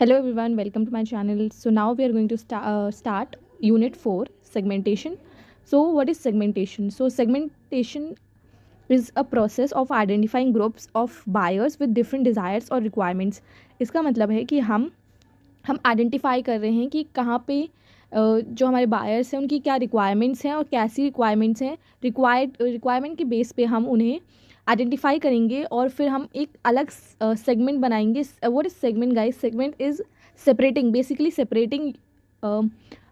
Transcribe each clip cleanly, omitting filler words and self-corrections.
Hello everyone, welcome to my channel. So now we are going to start unit 4 segmentation. So what is segmentation? So segmentation is a process of identifying groups of buyers with different desires or requirements. इसका मतलब है कि हम identify कर रहे हैं कि कहाँ पे जो हमारे बायर्स हैं उनकी क्या रिक्वायरमेंट्स हैं और कैसी रिक्वायरमेंट्स हैं। रिक्वायरमेंट के बेस पे हम उन्हें आइडेंटिफाई करेंगे और फिर हम एक अलग सेगमेंट बनाएंगे. What is segment guys? Segment is separating, basically separating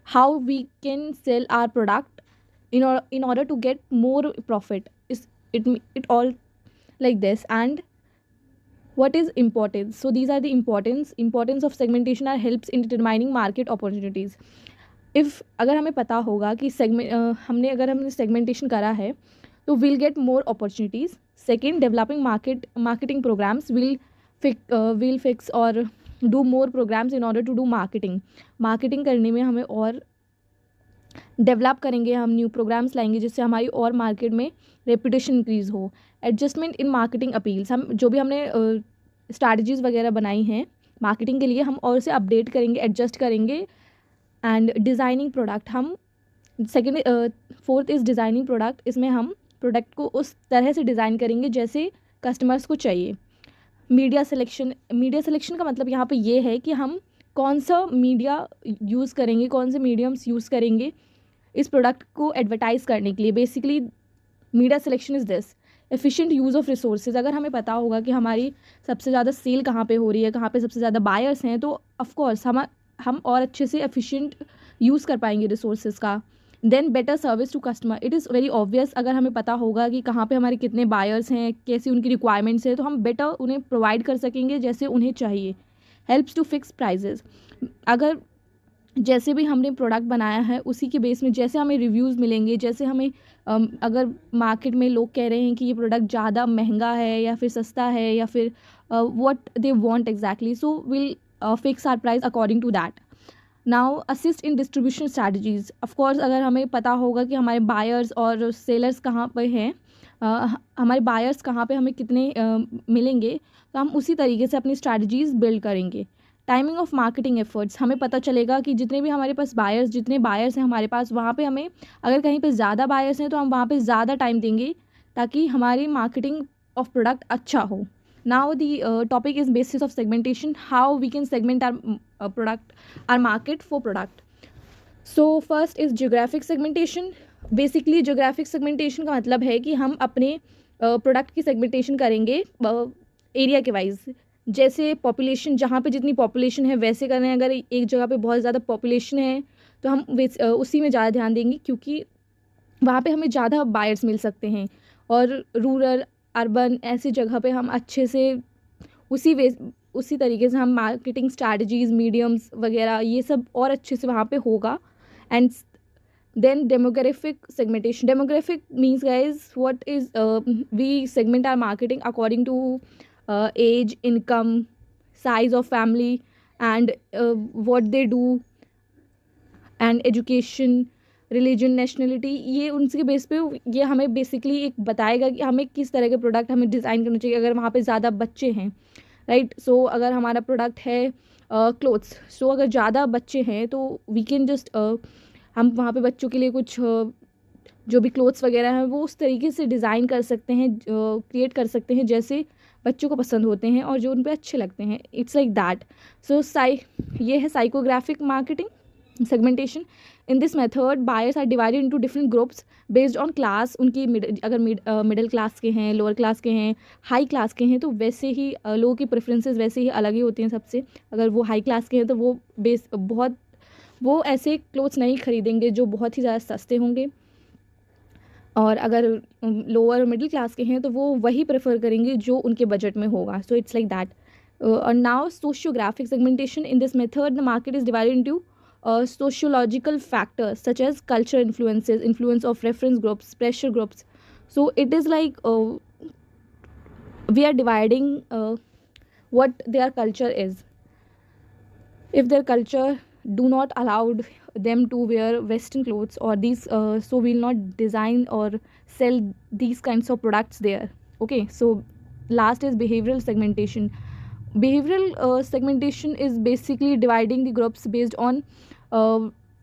how we can sell our product in order to get more profit. Is it all like this? And what is importance? So these are the importance of segmentation are helps in determining market opportunities. If अगर हमें पता होगा कि हमने segmentation करा है तो will get more opportunities. Second, developing marketing programs will fix और do more programs in order to do marketing करने में हमें और डेवलप करेंगे, हम न्यू प्रोग्राम्स लाएंगे जिससे हमारी और मार्केट में रेपुटेशन इंक्रीज़ हो. एडजस्टमेंट इन मार्केटिंग अपील्स, हम जो भी हमने स्ट्रैटेजीज़ वगैरह बनाई हैं मार्केटिंग के लिए हम और उसे अपडेट करेंगे, एडजस्ट करेंगे. एंड डिज़ाइनिंग प्रोडक्ट, हम फोर्थ इज़ डिज़ाइनिंग प्रोडक्ट. इसमें हम प्रोडक्ट को उस तरह से डिज़ाइन करेंगे जैसे कस्टमर्स को चाहिए. मीडिया सिलेक्शन का मतलब यहाँ पे ये है कि हम कौन सा मीडिया यूज़ करेंगे, कौन से मीडियम्स यूज़ करेंगे इस प्रोडक्ट को एडवर्टाइज़ करने के लिए. Basically media selection is this. Efficient use of resources, अगर हमें पता होगा कि हमारी सबसे ज़्यादा सेल कहाँ पे हो रही है, कहाँ पे सबसे ज़्यादा बायर्स हैं, तो ऑफकोर्स हम और अच्छे से एफिशिएंट यूज़ कर पाएंगे रिसोर्सेज का. Then better service to customer, it is very obvious. अगर हमें पता होगा कि कहाँ पे हमारे कितने बायर्स हैं, कैसी उनकी रिक्वायरमेंट्स है, तो हम बेटर उन्हें प्रोवाइड कर सकेंगे जैसे उन्हें चाहिए. हेल्प्स टू फिक्स प्राइजेज़, अगर जैसे भी हमने प्रोडक्ट बनाया है उसी के बेस में जैसे हमें रिव्यूज़ मिलेंगे, जैसे हमें अगर मार्केट में लोग कह रहे हैं कि ये प्रोडक्ट ज़्यादा महंगा है या फिर सस्ता है या फिर what they want exactly, so will fix our price according to that. Now assist in distribution strategies, of course अगर हमें पता होगा कि हमारे बायर्स और सेलर्स कहाँ पर हैं, हमारे बायर्स कहाँ पे हमें कितने मिलेंगे, तो हम उसी तरीके से अपनी स्ट्रैटेजीज़ बिल्ड करेंगे. टाइमिंग ऑफ मार्केटिंग एफर्ट्स, हमें पता चलेगा कि जितने बायर्स हैं हमारे पास, वहाँ पे हमें अगर कहीं पे ज़्यादा बायर्स हैं तो हम वहाँ पे ज़्यादा टाइम देंगे ताकि हमारी मार्केटिंग ऑफ प्रोडक्ट अच्छा हो. Now the topic is basis of segmentation, how we can segment our product, our market for product. So first is geographic segmentation. Basically geographic segmentation का मतलब है कि हम अपने प्रोडक्ट की सेगमेंटेशन करेंगे एरिया के वाइज. जैसे पॉपुलेशन, जहाँ पे जितनी पॉपुलेशन है वैसे कर रहे हैं. अगर एक जगह पे बहुत ज़्यादा पॉपुलेशन है तो हम उसी में ज़्यादा ध्यान देंगे क्योंकि वहाँ पे हमें ज़्यादा बायर्स मिल सकते हैं. और रूरल अर्बन ऐसी जगह पे हम अच्छे से उसी तरीके से हम मार्केटिंग स्ट्रैटेजीज़, मीडियम्स वगैरह ये सब और अच्छे से वहाँ पे होगा. And then demographic segmentation. Demographic means, guys, what is we segment our marketing according to age, income, size of family, and what they do, and education, religion, nationality. ये उनके बेस पे ये हमें बेसिकली एक बताएगा कि हमें किस तरह के प्रोडक्ट हमें डिज़ाइन करना चाहिए अगर वहाँ पे ज़्यादा बच्चे हैं, राइट. सो अगर हमारा प्रोडक्ट है क्लोथ्स, सो अगर ज़्यादा बच्चे हैं तो वी कैन जस्ट हम वहाँ पे बच्चों के लिए कुछ जो भी क्लोथ्स वगैरह हैं वो उस तरीके से डिज़ाइन कर सकते हैं, क्रिएट कर सकते हैं जैसे बच्चों को पसंद होते हैं और जो उन पे अच्छे लगते हैं. It's like that. सो ये है psychographic marketing segmentation. In this method buyers are divided into different groups based on class. उनकी अगर मिडिल क्लास के हैं, लोअर क्लास के हैं, हाई क्लास के हैं, तो वैसे ही लोगों की प्रेफरेंसेस वैसे ही अलग ही होती हैं सबसे. अगर वो हाई क्लास के हैं तो वो ऐसे क्लोथ्स नहीं खरीदेंगे जो बहुत ही ज़्यादा सस्ते होंगे. और अगर लोअर मिडिल क्लास के हैं तो वो वही प्रेफर करेंगे जो उनके बजट में होगा. So it's like that. और now sociographic segmentation. In this method the market is divided into sociological factors such as culture influences, influence of reference groups, pressure groups. So it is like we are dividing what their culture is. If their culture do not allowed them to wear western clothes or these, so we will not design or sell these kinds of products there. Okay, so last is behavioral segmentation. Behavioral segmentation is basically dividing the groups based on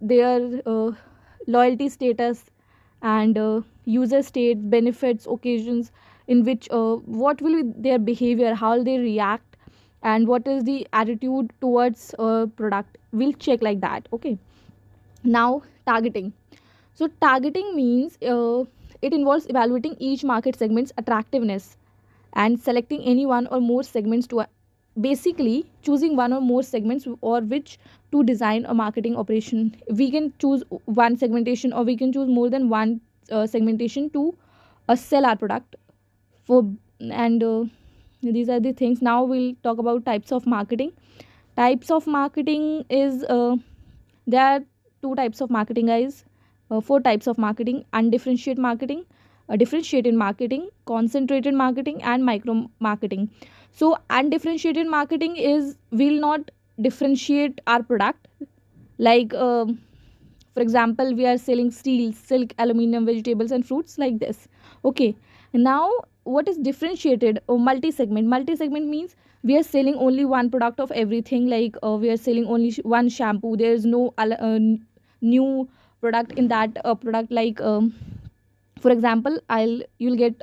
their loyalty status and user state, benefits, occasions, in which what will be their behavior, how they react, and what is the attitude towards product. We'll check like that. Okay. Now, targeting. So targeting means it involves evaluating each market segment's attractiveness and selecting any one or more segments to basically choosing one or more segments or which to design a marketing operation. We can choose one segmentation or we can choose more than one segmentation to sell our product for. And these are the things. Now we'll talk about types of marketing. Types of marketing is there are two types of marketing, guys. Four types of marketing: undifferentiated marketing, differentiated marketing, concentrated marketing, and micro marketing. So undifferentiated marketing is will not differentiate our product. Like for example, we are selling steel, silk, aluminum, vegetables, and fruits like this. Okay. Now, what is differentiated or multi-segment? Multi-segment means we are selling only one product of everything. Like we are selling only one shampoo. There is no new product in that product. Like for example, I'll you'll get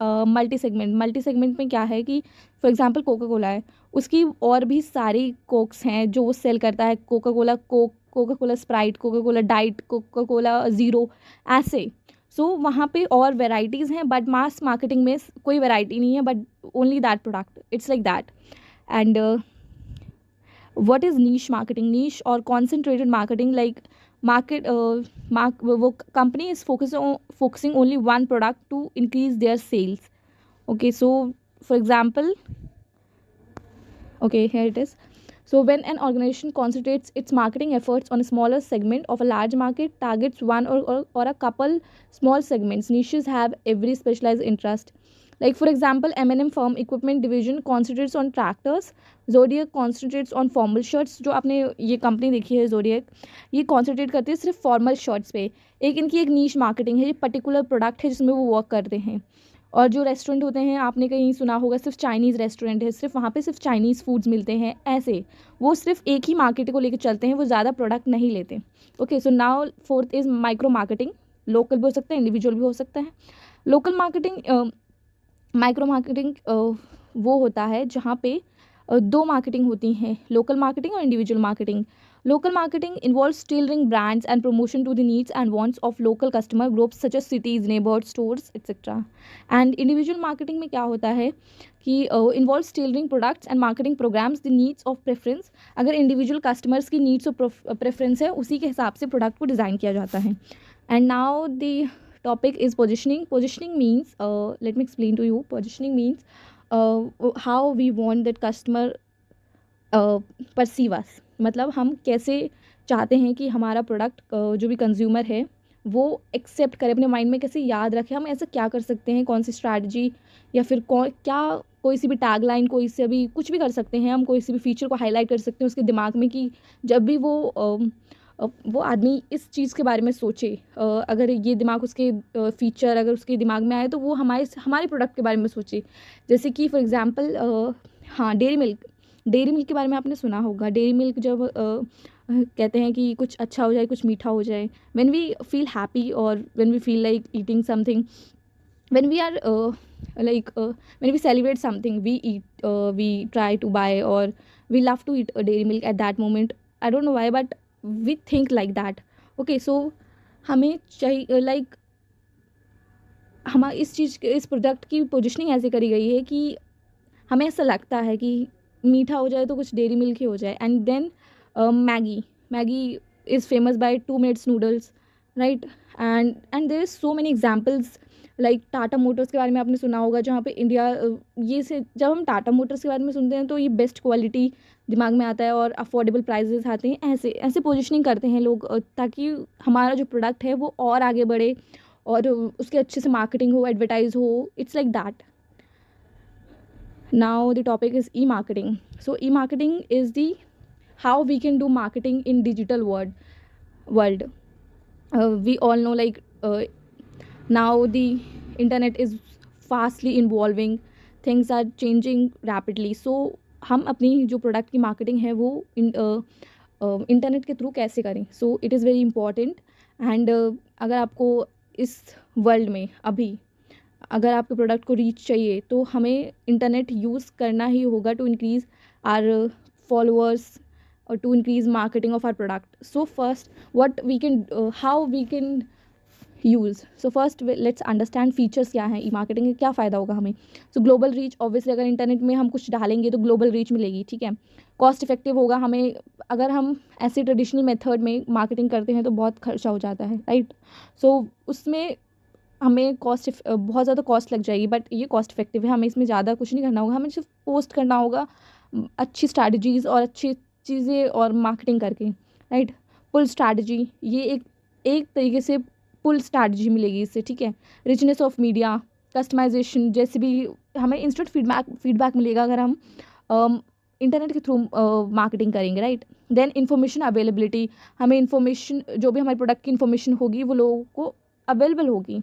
multi segment. Multi segment में क्या है कि for example Coca Cola है, उसकी और भी सारी Cokes हैं जो वो सेल करता है. Coca Cola Coke, Coca Cola Sprite, Coca Cola diet, Coca Cola zero, ऐसे. सो वहाँ पे और वेराइटीज़ हैं, बट मास मार्केटिंग में कोई वेराइटी नहीं है, but only that product. It's like that. And what is niche marketing? Niche or concentrated marketing, like market वो company is focusing only one product to increase their sales. Okay, so for example, okay, here it is. So when an organization concentrates its marketing efforts on a smaller segment of a large market, targets one or a couple small segments, niches have every specialized interest. Like for example, M&M firm equipment division concentrates on tractors, Zodiac concentrates on formal shirts. जो आपने ये company देखी है Zodiac, ये concentrate करती है सिर्फ formal shirts पे. इनकी एक नीश मार्केटिंग है, ये पर्टिकुलर प्रोडक्ट है जिसमें वो वर्क करते हैं. और जो रेस्टोरेंट होते हैं, आपने कहीं सुना होगा सिर्फ चाइनीज़ रेस्टोरेंट है, सिर्फ वहाँ पे सिर्फ चाइनीज़ फूड्स मिलते हैं, ऐसे वो सिर्फ एक ही मार्केट को लेकर चलते हैं, वो ज़्यादा प्रोडक्ट नहीं लेते. Okay, so now fourth is micro marketing. Local भी हो सकता है, इंडिविजुअल भी हो सकता है. लोकल मार्केटिंग, माइक्रो मार्केटिंग वो होता है जहाँ पे दो मार्केटिंग होती हैं, लोकल मार्केटिंग और individual marketing. Local marketing involves tailoring brands and promotion to the needs and wants of local customer groups such as cities, neighbours, stores, etcetera. And individual marketing में क्या होता है कि involves tailoring products and marketing programs the needs of preference. अगर individual customers की needs और preference है, उसी के हिसाब से प्रोडक्ट को डिज़ाइन किया जाता है. And now the topic is positioning. Positioning means let me explain to you. Positioning means how we want that customer perceive us. मतलब हम कैसे चाहते हैं कि हमारा प्रोडक्ट जो भी कंज्यूमर है वो एक्सेप्ट करे, अपने माइंड में कैसे याद रखे. हम ऐसा क्या कर सकते हैं, कौन सी स्ट्रैटेजी या फिर क्या कोई सी भी टैगलाइन, कोई से भी कुछ भी कर सकते हैं. हम कोई सी भी फीचर को हाईलाइट कर सकते हैं उसके दिमाग में कि जब भी वो आदमी इस चीज़ के बारे में सोचे, अगर ये दिमाग उसके फीचर अगर उसके दिमाग में आए तो वो हमारे प्रोडक्ट के बारे में सोचे. जैसे कि फॉर एग्जांपल हाँ, डेयरी मिल्क. डेयरी मिल्क के बारे में आपने सुना होगा. डेयरी मिल्क जब कहते हैं कि कुछ अच्छा हो जाए, कुछ मीठा हो जाए, व्हेन वी फील हैप्पी और when we feel like eating something, when we are when we celebrate something, we try to buy or we love to eat a dairy milk at that moment. I don't know why, but we think like that. Okay, so हमें चाहिए like हम इस product की positioning ऐसे करी गई है कि हमें ऐसा लगता है कि मीठा हो जाए तो कुछ डेयरी मिल्क ही हो जाए. And then Maggi is famous by 2 minutes noodles, right. And there is so many examples. Like Tata Motors के बारे में आपने सुना होगा, जहाँ पे इंडिया ये से जब हम टाटा मोटर्स के बारे में सुनते हैं तो ये बेस्ट क्वालिटी दिमाग में आता है और अफोर्डेबल प्राइजेस आते हैं. ऐसे ऐसे पोजिशनिंग करते हैं लोग ताकि हमारा जो प्रोडक्ट है वो और आगे बढ़े और उसके अच्छे से मार्केटिंग हो, एडवर्टाइज हो. It's like that. Now the topic is e-marketing. So e-marketing is the how we can do marketing in digital world. We all know like now the internet is fastly evolving, things are changing rapidly. So हम अपनी जो product की marketing है वो internet के through कैसे करें. So it is very important. And अगर आपको इस वर्ल्ड में अभी अगर आपके प्रोडक्ट को रीच चाहिए तो हमें इंटरनेट यूज़ करना ही होगा to increase our followers or to increase marketing of our product. So first, what we can how we can use. So first let's understand features क्या हैं. ई मार्केटिंग का क्या फ़ायदा होगा हमें. सो ग्लोबल रीच, ऑब्वियसली अगर इंटरनेट में हम कुछ डालेंगे तो ग्लोबल रीच मिलेगी, ठीक है. कॉस्ट इफेक्टिव होगा हमें. अगर हम ऐसे ट्रेडिशनल मेथड में मार्केटिंग करते हैं तो बहुत खर्चा हो जाता है, राइट. सो उसमें हमें बहुत ज़्यादा कॉस्ट लग जाएगी, बट ये कॉस्ट इफेक्टिव है. हमें इसमें ज़्यादा कुछ नहीं करना होगा, हमें सिर्फ पोस्ट करना होगा अच्छी स्ट्रैटेजीज़ और अच्छी चीज़ें और मार्केटिंग करके, राइट. पुल स्ट्रैटेजी, ये एक तरीके से पुल स्ट्रैटेजी मिलेगी इससे, ठीक है. रिचनेस ऑफ मीडिया, कस्टमाइजेशन, जैसे भी हमें इंस्टेंट फीडबैक मिलेगा अगर हम इंटरनेट के थ्रू मार्केटिंग करेंगे, राइट. देन इन्फॉर्मेशन अवेलेबिलिटी, हमें इन्फॉर्मेशन जो भी हमारे प्रोडक्ट की इन्फॉर्मेशन होगी वो लोगों को अवेलेबल होगी.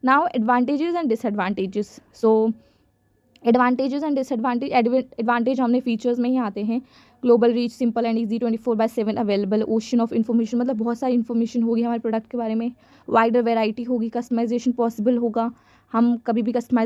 Now advantages and disadvantages. So advantages and disadvantage. Advantage हमने फीचर्स में ही आते हैं. Global reach, simple and easy, 24/7 available, ocean of information, मतलब बहुत सारी इन्फॉर्मेशन होगी हमारे प्रोडक्ट के बारे में. वाइडर वेराइटी होगी, कस्टमाइजेशन पॉसिबल होगा, हम कभी भी कस्टमाइज